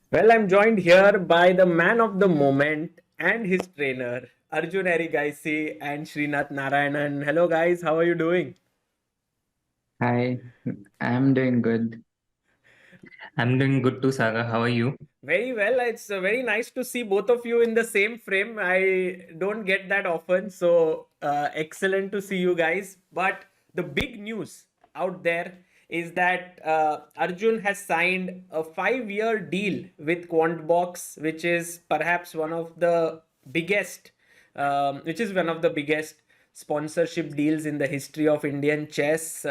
Well, I'm joined here by the man of the moment and his trainer, Arjun Erigaisi and Srinath Narayanan. Hello, guys. How are you doing? Hi, I'm doing good. I'm doing good too, Saga. How are you? Very well. It's very nice to see both of you in the same frame. I don't get that often. So, excellent to see you guys. But the big news out there is that Arjun has signed a 5-year deal with Quantbox, which is one of the biggest sponsorship deals in the history of Indian chess.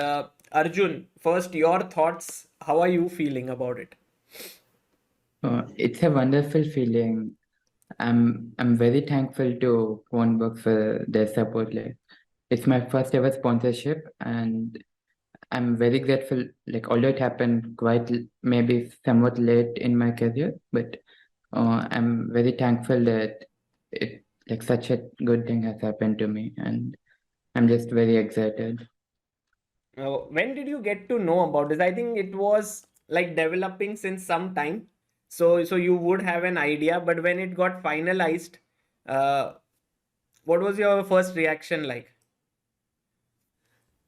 Arjun, first, your thoughts. How are you feeling about it? It's a wonderful feeling. I'm very thankful to Quantbox for their support. Like, it's my first ever sponsorship, and I'm very grateful. Like, although it happened maybe somewhat late in my career, but I'm very thankful that it like such a good thing has happened to me, and I'm just very excited. When did you get to know about this? I think it was like developing since some time. So you would have an idea, but when it got finalized, uh, what was your first reaction like?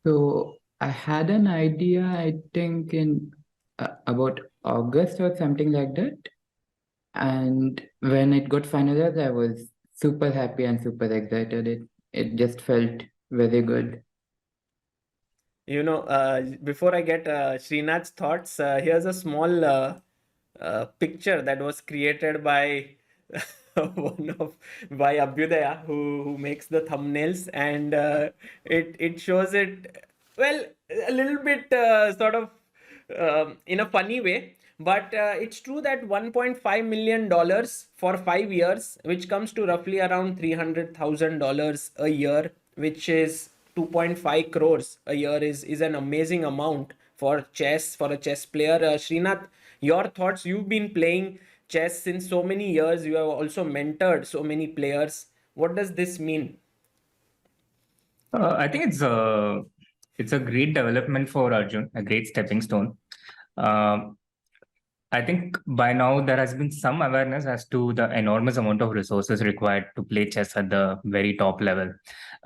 So I had an idea, I think in about August or something like that. And when it got finalized, I was super happy and super excited. It just felt very good. Before I get Srinath's thoughts, here's a small picture that was created by one of by Abhyudaya, who makes the thumbnails, and it shows it well a little bit sort of in a funny way. But it's true that $1.5 million for 5 years, which comes to roughly around $300,000 a year, which is 2.5 crores a year, is an amazing amount for chess, for a chess player. Srinath, your thoughts? You've been playing chess since so many years. You have also mentored so many players. What does this mean? I think it's a great development for Arjun, a great stepping stone. Um I think by now there has been some awareness as to the enormous amount of resources required to play chess at the very top level.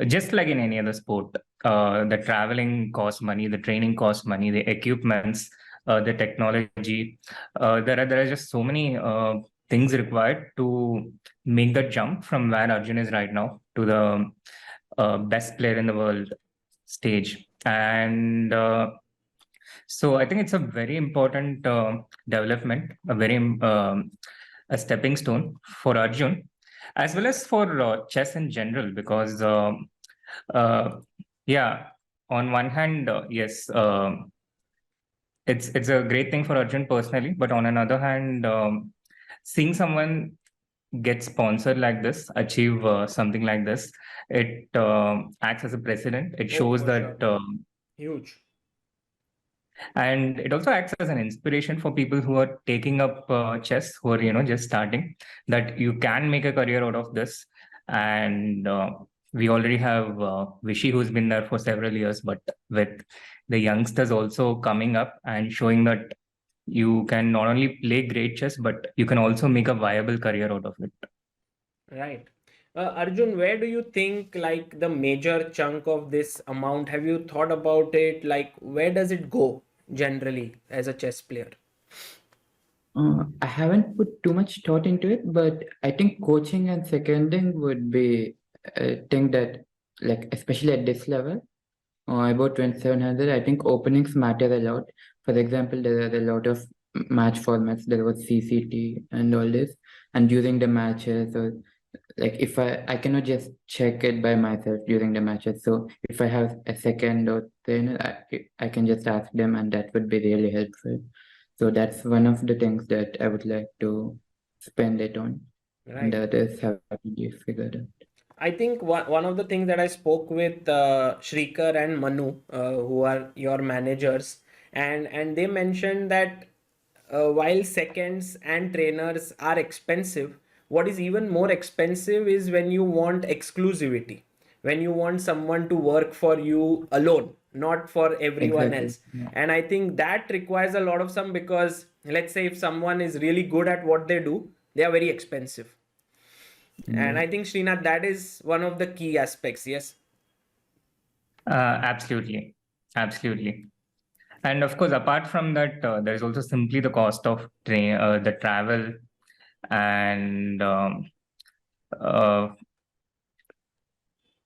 Just like in any other sport, the traveling costs money, the training costs money, the equipments, the technology. There are just so many things required to make the jump from where Arjun is right now to the best player in the world stage. And so I think it's a very important development, a stepping stone for Arjun, as well as for chess in general, because uh, yeah, on one hand, yes, it's a great thing for Arjun personally, but on another hand, seeing someone get sponsored like this, achieve something like this, it acts as a precedent. It Oh, shows for that. sure. Huge. And it also acts as an inspiration for people who are taking up chess, who are just starting, that you can make a career out of this. And we already have Vishy, who's been there for several years, but with the youngsters also coming up and showing that you can not only play great chess, but you can also make a viable career out of it. Right. Arjun, where do you think like the major chunk of this amount? Have you thought about it? Like, where does it go generally as a chess player? I haven't put too much thought into it, but I think coaching and seconding would be a thing that, like, especially at this level, about 2700, I think openings matter a lot. For example, there are a lot of match formats. There was CCT and all this. And during the matches, or like if I cannot just check it by myself during the matches. So if I have a second or trainer, I can just ask them, and that would be really helpful. So that's one of the things that I would like to spend it on. And Right. the others have to be figured out. I think one of the things that I spoke with Shrikar and Manu, who are your managers, and they mentioned that while seconds and trainers are expensive, what is even more expensive is when you want exclusivity, when you want someone to work for you alone, not for everyone Exactly. else. Yeah. And I think that requires a lot of some, because let's say if someone is really good at what they do, they are very expensive. And I think, Srinath, that is one of the key aspects. Yes. Absolutely. Absolutely. And of course, apart from that, there is also simply the cost of the travel and uh,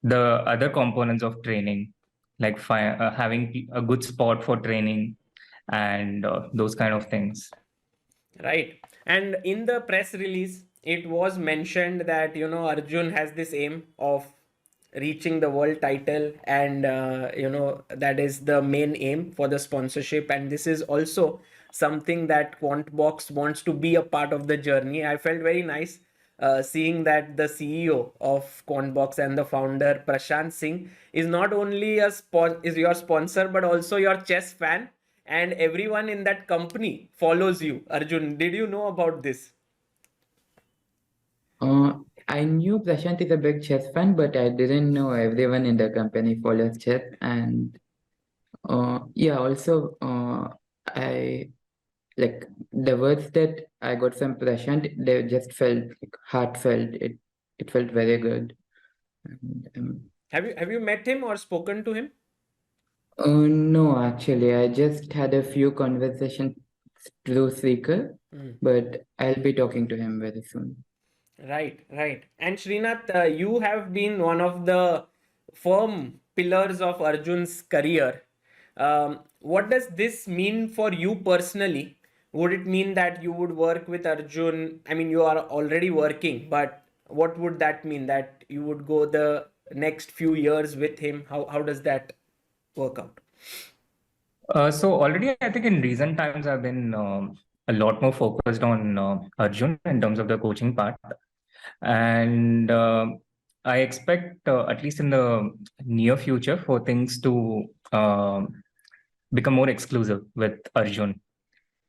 the other components of training, like having a good spot for training and those kind of things. Right. And in the press release, it was mentioned that, Arjun has this aim of reaching the world title, and, that is the main aim for the sponsorship. And this is also something that Quantbox wants to be a part of the journey. I felt very nice seeing that the CEO of Quantbox and the founder Prashant Singh is not only is your sponsor, but also your chess fan, and everyone in that company follows you. Arjun, did you know about this? I knew Prashant is a big chess fan, but I didn't know everyone in the company follows chess. And yeah, also I like the words that I got from Prashant. They just felt like heartfelt. It felt very good. And, Have you met him or spoken to him? no, actually, I just had a few conversations through Seeker, but I'll be talking to him very soon. Right, right. And Srinath, you have been one of the firm pillars of Arjun's career. What does this mean for you personally? Would it mean that you would work with Arjun? I mean, you are already working, but what would that mean? That you would go the next few years with him? How does that work out? So already, I think in recent times, I've been a lot more focused on Arjun in terms of the coaching part, and I expect at least in the near future for things to become more exclusive with Arjun,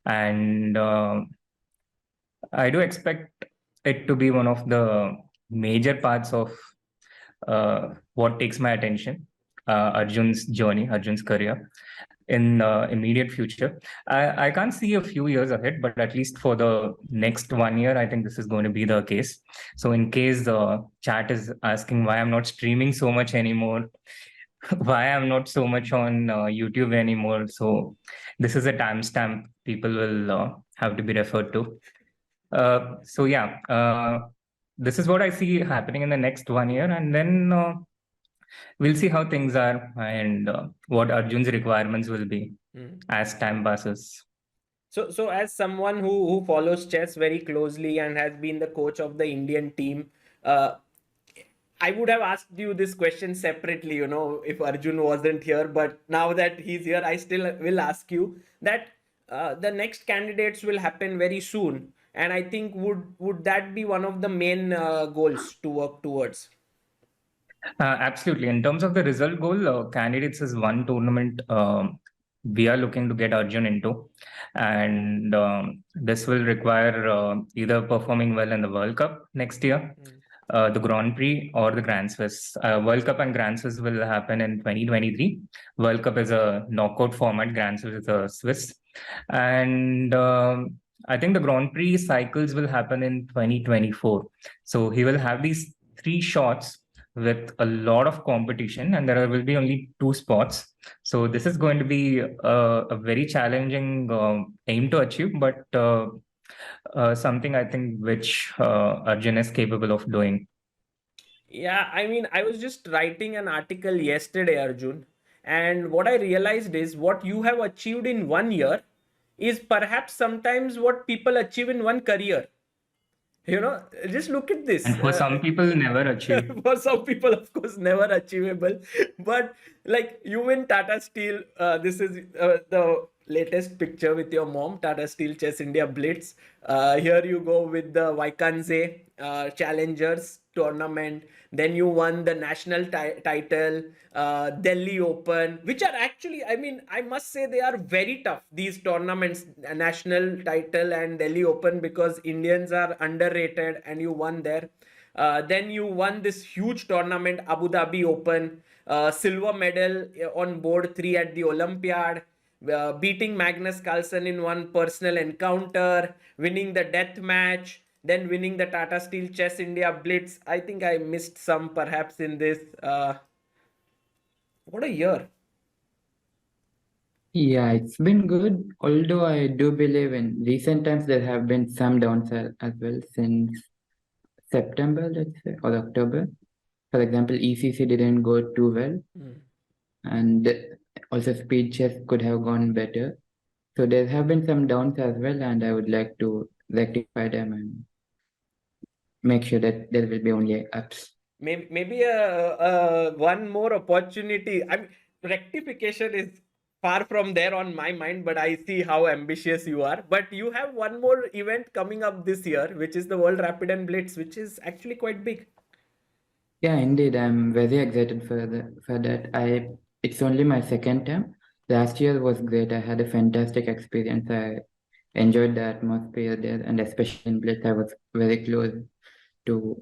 and I do expect it to be one of the major parts of what takes my attention, Arjun's journey, Arjun's career in immediate future. I can't see a few years ahead, but at least for the next 1 year, I think this is going to be the case. So in case the chat is asking why I'm not streaming so much anymore, why I'm not so much on YouTube anymore, so this is a timestamp people will have to be referred to. So yeah, this is what I see happening in the next 1 year, and then we'll see how things are and what Arjun's requirements will be as time passes. So as someone who follows chess very closely and has been the coach of the Indian team, uh, I would have asked you this question separately, if Arjun wasn't here. But now that he's here, I still will ask you that the next candidates will happen very soon, and I think would that be one of the main goals to work towards? Absolutely. In terms of the result goal, candidates is one tournament we are looking to get Arjun into. And this will require either performing well in the World Cup next year, the Grand Prix, or the Grand Swiss. World Cup and Grand Swiss will happen in 2023. World Cup is a knockout format, Grand Swiss is a Swiss. And I think the Grand Prix cycles will happen in 2024. So he will have these 3 shots with a lot of competition, and there will be only 2 spots. So this is going to be a very challenging aim to achieve, but something I think which Arjun is capable of doing. Yeah, I mean, I was just writing an article yesterday, Arjun, and what I realized is what you have achieved in 1 year is perhaps sometimes what people achieve in one career. Just look at this. And for some people, never achieve. For some people, of course, never achievable. But like you win Tata Steel, this is the latest picture with your mom, Tata Steel Chess India Blitz. Here you go with the Vaikanze Challengers tournament. Then you won the national title, Delhi Open, which are actually, I mean, I must say they are very tough, these tournaments, national title and Delhi Open, because Indians are underrated and you won there. Then you won this huge tournament, Abu Dhabi Open, silver medal on board 3 at the Olympiad. beating Magnus Carlsen in one personal encounter, winning the death match, then winning the Tata Steel Chess India Blitz. I think I missed some perhaps in this. What a year. Yeah, it's been good. Although I do believe in recent times there have been some downsides as well since September, let's say, or October. For example, ECC didn't go too well, and also speed chess could have gone better. So there have been some downs as well, and I would like to rectify them and make sure that there will be only ups. Maybe one more opportunity. I mean, rectification is far from there on my mind, but I see how ambitious you are. But you have one more event coming up this year, which is the World Rapid and Blitz, which is actually quite big. Yeah, indeed, I'm very excited for that. It's only my second time. Last year was great. I had a fantastic experience. I enjoyed the atmosphere there, and especially in Blitz, I was very close to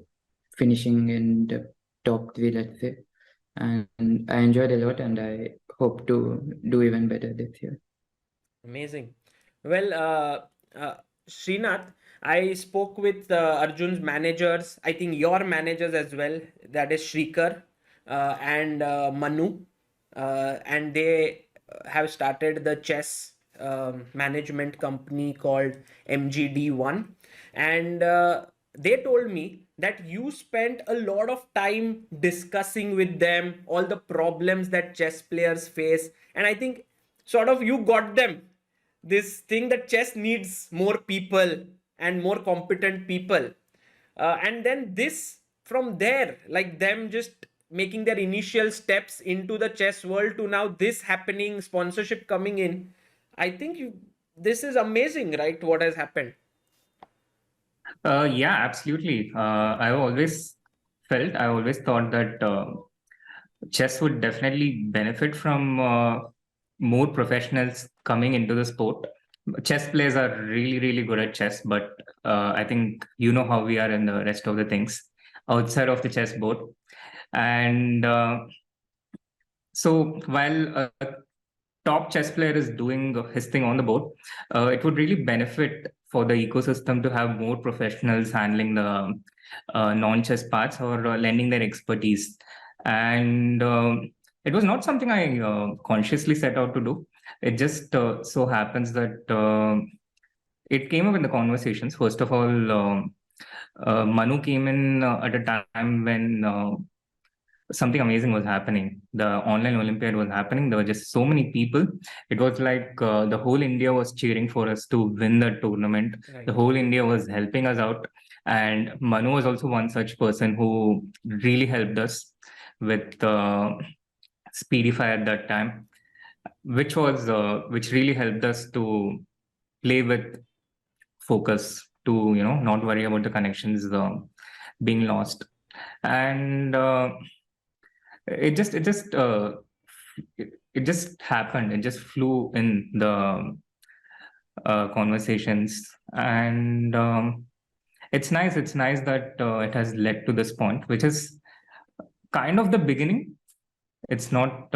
finishing in the top three, let's say. And I enjoyed a lot, and I hope to do even better this year. Amazing. Well, Srinath, I spoke with Arjun's managers, I think your managers as well, that is Shrikar and Manu, and they have started the chess management company called MGD1. And they told me that you spent a lot of time discussing with them all the problems that chess players face. And I think sort of you got them this thing that chess needs more people and more competent people. And then this from there, like them just making their initial steps into the chess world to now this happening, sponsorship coming in. I think this is amazing, right? What has happened? Yeah, absolutely. I always thought that chess would definitely benefit from more professionals coming into the sport. Chess players are really, really good at chess, but I think you know how we are in the rest of the things outside of the chessboard. And so while a top chess player is doing his thing on the board, it would really benefit for the ecosystem to have more professionals handling the non-chess parts or lending their expertise. And it was not something I consciously set out to do. It just so happens that it came up in the conversations. First of all, Manu came in at a time when something amazing was happening. The online Olympiad was happening. There were just so many people. It was like the whole India was cheering for us to win the tournament. Right. The whole India was helping us out. And Manu was also one such person who really helped us with Speedify at that time, which really helped us to play with focus to not worry about the connections being lost. And it just happened. It just flew in the conversations. And it's nice that it has led to this point, which is kind of the beginning. It's not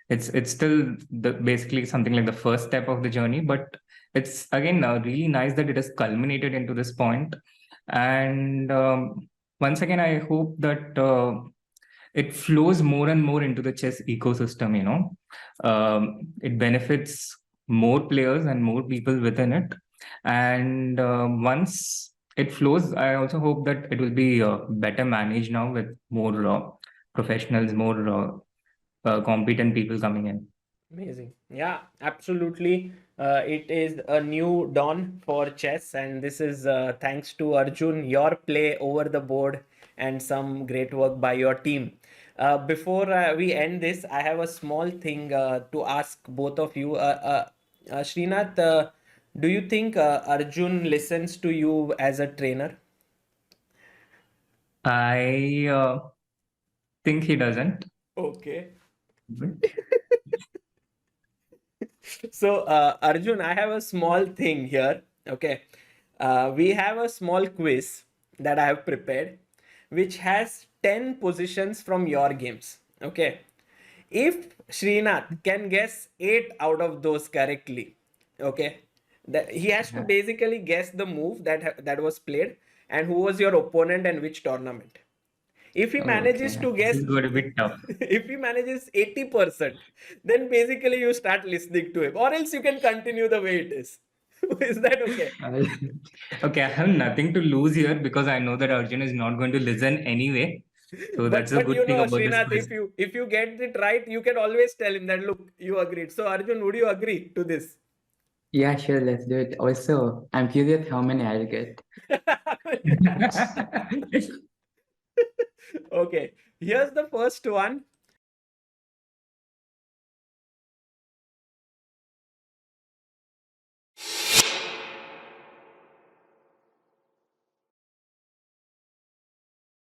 it's still basically something like the first step of the journey, but it's again really nice that it has culminated into this point. And once again, I hope that it flows more and more into the chess ecosystem. It benefits more players and more people within it. And once it flows, I also hope that it will be better managed now with more professionals, more competent people coming in. Amazing. Yeah, absolutely. It is a new dawn for chess, and this is thanks to Arjun, your play over the board, and some great work by your team. Before we end this, I have a small thing to ask both of you. Srinath, do you think Arjun listens to you as a trainer? I think he doesn't. Okay. So, Arjun, I have a small thing here. Okay. We have a small quiz that I have prepared, which has 10 positions from your games. Okay. If Srinath can guess 8 out of those correctly, okay, that he has to basically guess the move that was played and who was your opponent and which tournament. If he manages Okay. to This guess, is going to be tough. if he manages 80%, then basically you start listening to him, or else you can continue the way it is. Is that okay? Okay, I have nothing to lose here because I know that Arjun is not going to listen anyway. So that's a But good you thing know, about this Srinath, quiz. if you get it right, you can always tell him that look, you agreed. So Arjun, would you agree to this? Yeah, sure, let's do it. Also, I'm curious how many I'll get. Okay, here's the first one.